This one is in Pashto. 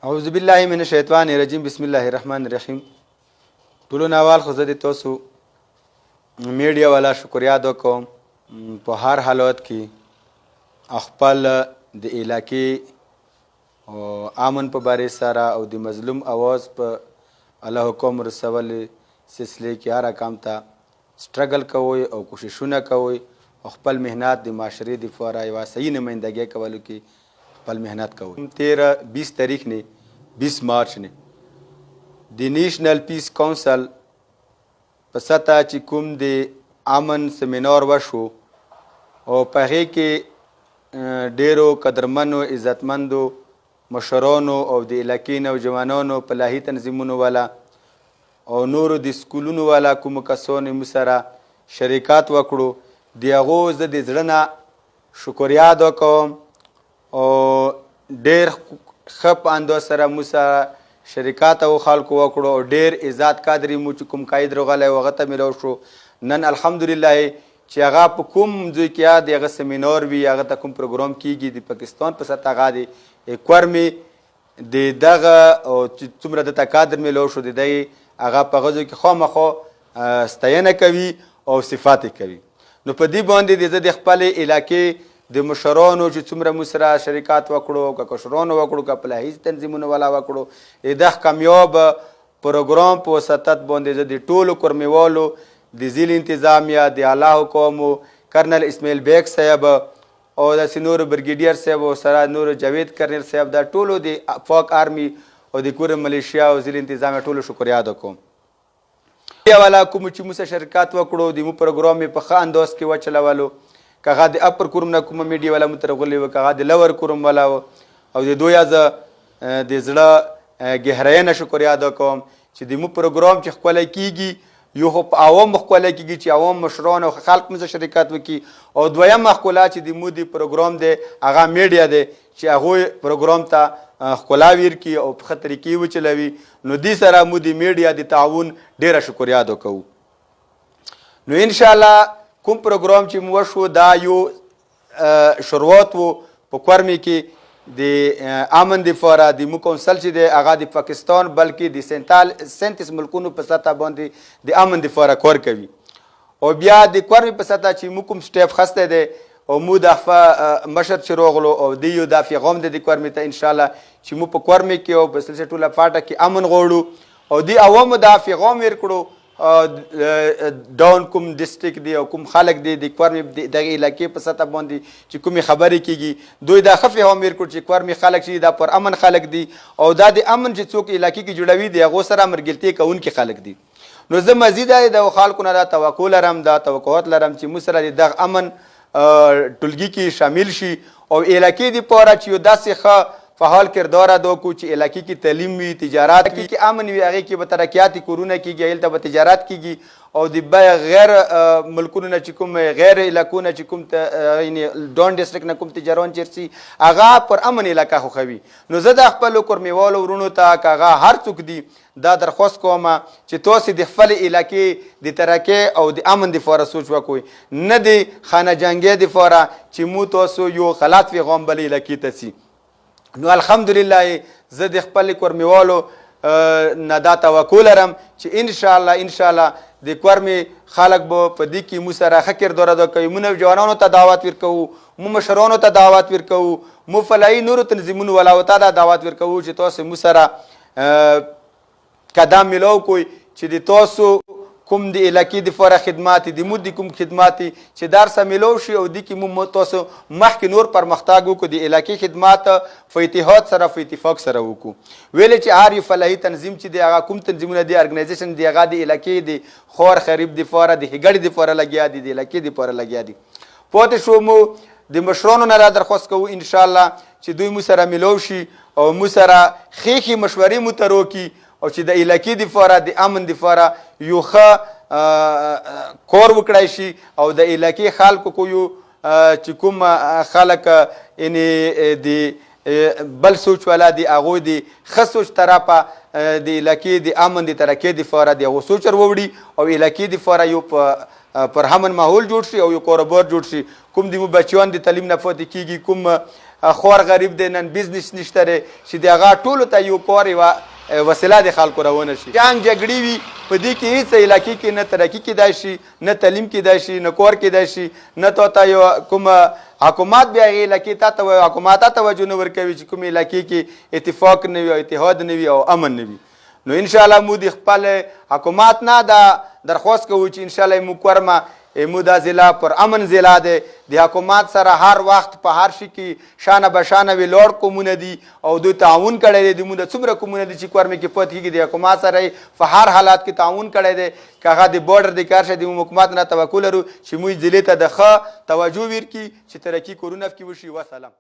اعوذ بالله من الشیطان الرجیم بسم الله الرحمن الرحیم. ټولو نوال خو زه د تاسو میډیا والا شکریا ادا کوم په هر حالت کې خپل د علاقې امن په باره سره او د مظلوم اواز په الله حکم رسول سلسله کې هر کام ته سټرګل کوئ او کوششونه کوئ او خپل مهنت د معاشرې دپاره یوه صحیح نمایندګي کولو کې خپل مهنت کوئ. 20 تاریخ نه 20 مارچ نه د نیشنل پیس کونسل په سطح چې کوم د امن سیمینار وشو او په هغې کې ډېرو قدرمنو عزتمندو مشرانو او د علاقې نوجوانانو فلاحي تنظیمونو والا او نورو د سکولونو والا کومو کسانو موږ سره شریکت وکړو. د هغو زه د زړه نه شکریا ادا کوم او ډېر ښه په انداز سره موږ سره شریکت او خلکو وکړو او ډېر عزت قدرې مو چې کوم قاید راغلی و هغه ته میلاو شو. نن الحمدلله چې هغه په کوم ځای کې د هغه سیمینار وي هغه ته کوم پروګرام کیږي د پاکستان په سطح هغه د کورمې د دغه او چې څومره دته قدر میلاو شو د دغې هغه په هغه ځای کې خامخا ستاینه کوي او صفات یې کوي. نو په دې باندې زه د خپلې علاقې د مشرانو چې څومره موږ سره شریکت وکړو که کشرانو وکړو که فلاحي تنظیمونو والا وکړو دغه کامیاب پروګرام په وسطت باندې زه د ټولو کورمیوالو د ضلع انتظامیه د اعلی حکامو کرنل اسماعیل بیگ صاحب او داسې نورو برګیډیر صاحب او سره نورو جاوید کرنل صاحب دا ټولو د افاق آرمي او د کور ملیشیا او ضلع انتظامیه ټولو شکریا ادا کوم. والا کوم چې موږ سره شرکت وکړو د مو پروګرام یې په ښه انداز کې وچلولو که هغه د اپر کوروم نه کومه میډیا والا مو ته راغلی وه که هغه د لور کوروم والا و او د دوی زه د زړه ګهرۍ نه شکریا ادا کوم چې د مو پروګرام چې ښکلی کیږي یو خو په عوامو ښکلی کیږي چې عوام مشران او خلک مو سره شرکت وکړي او دویمه ښکلا چې د مو د پروګرام دی هغه میډیا دی چې هغوی پروګرام ته ښکلا ورکړي او په ښه طریقې وچلوي. نو دې سره مو د میډیا د تعاون ډېره شکریا ادا کوو. نو انشاءالله کوم پروګرام چې مو وشو دا یو شروعات و په کورمې کې د امن دپاره د مو کونسل چې دی هغه د پاکستان بلکې د 37 ملکونو په سطح باندې د امن دپاره کار کوي او بیا د کورمې په سطح چې مو کوم سټیپ خستی دی او مو د مشر چې راغلو او د یو دا پیغام دی د کورمې ته انشاءالله چې مو په کورمې کې او په سلسله ټوله پاټه کې امن غواړو او د عوامو دا پیغام ورکړو ډاون کوم ډسټرک دی او کوم خلک دی د کورمې دغه علاقې په سطح باندې چې کومې خبرې کیږي دوی دا ښه پیغام ورکړو چې کورمې خلک چې دا پر امن خلک دي او دا د امن چې څوک علاقې کې جوړوي د هغو سره ملګرتیا کوونکي خلک دي. نو زه مزید د خلکو نه دا توقع لرم دا توقعات لرم چې موږ سره د دغه امن ټولګي کې شامل شي او علاقې دپاره چې یو داسې ښه فعال کردار ادا کړو چې علاقې کې تعلیم وي تجارت کې امن وي هغې کې به ترقیاتي کورونه کېږي هلته به تجارت کېږي او د غیر ملکونو نه چې کوم غیر علاقو نه چې کوم ډاون ډسټرک نه کوم تجاران چیر شي هغه پر امن علاقه خوښوي. نو زه د خپلو کورمیوالو ورونو ته که هغه هر څوک دي دا درخواست کوم چې تاسې د خپلې علاقې د ترقۍ او د امن دپاره سوچ وکړئ نه د خانه جنګۍ دپاره چې مو تاسو یو غلط پیغام بلې علاقې ته سي. نو الحمدلله زه د خپل کورمیوالو نه دا توقع لرم چې انشاءالله د کورمې خلک به په دې کې مو سره ښه کردار ادا کوي. مو نوجوانانو ته دعوت ورکوو مو مشرانو ته دعوت ورکوو مو فلاحي نورو تنظیمونو والاو ته دا دعوت ورکوو چې تاسو مو سره قدم میلاو کوئ چې د تاسو کوم د علاقې دپاره خدمات د مو د کوم خدمات چې در سره میلاو شي او دې کې مو تاسو مخکې نور پرمختګ وکړو د علاقې خدمات په اتحاد سره په اتفاق سره وکړو. ویلې چې هر یو فلاحي تنظیم چې دی هغه کوم تنظیمونه دی ارګنایزیشن دی هغه د علاقې د خور خریب دپاره د ښېګړې دپاره لګیا دي د علاقې دپاره لګیا دي. پاتې شو مو د مشرانو نه را درخواست کوو انشاءالله چې دوی مو سره میلاو شي او مو سره ښې مشورې مو ته راکړي او چې د علاقې دپاره د امن دپاره یو ښه کار وکړی شي او د علاقې خلکو کو یو چې کوم خلک یعنې د بل سوچ والا د هغوی د ښه سوچ طرفه د علاقې د امن د ترقۍ دپاره د هغو سوچ وروړي او علاقې دپاره یو پر امن ماحول جوړ شي او یو کاروبار جوړ شي. کوم د مو بچیان د تعلیم نه پاتې کېږي کوم خور غریب دی نن بزنس نشته دی چې د هغه ټولو ته یو کور یوه وسیله د خلکو راونه شي جنګ جګړې وي په دې کې هېڅ علاقې کې نه ترقي کېدای شي نه تعلیم کېدای شي نه کور کېدای شي نه تا یو کوم حکومت بیا هغې علاقې تا ته حکومت ته توجه نه ورکوي چې کومې علاقې کې اتفاق نه وي او اتحاد نه وي او امن نه وي نو انشاءالله مو د خپل حکومت نه دا درخواست کوو چې انشاءالله موږ ورمه مو دا ضلع پر امن ضلع دی د حکومت سره هر وخت په هر شي کې شانه به شانه وي لوړ قومونه دي او دوی تعاون کړی دی دوی د څومره قومونه دي چې کورمې کې پاتې کېږي د حکومت سره یې په هر حالات کې تعاون کړی دی که هغه د بارډر د کار شي د حکومت نه توقع لرو چې موږ ضلع ته د ښه توجه ورکړي چې ترقي کورونه پکې وشي وسلام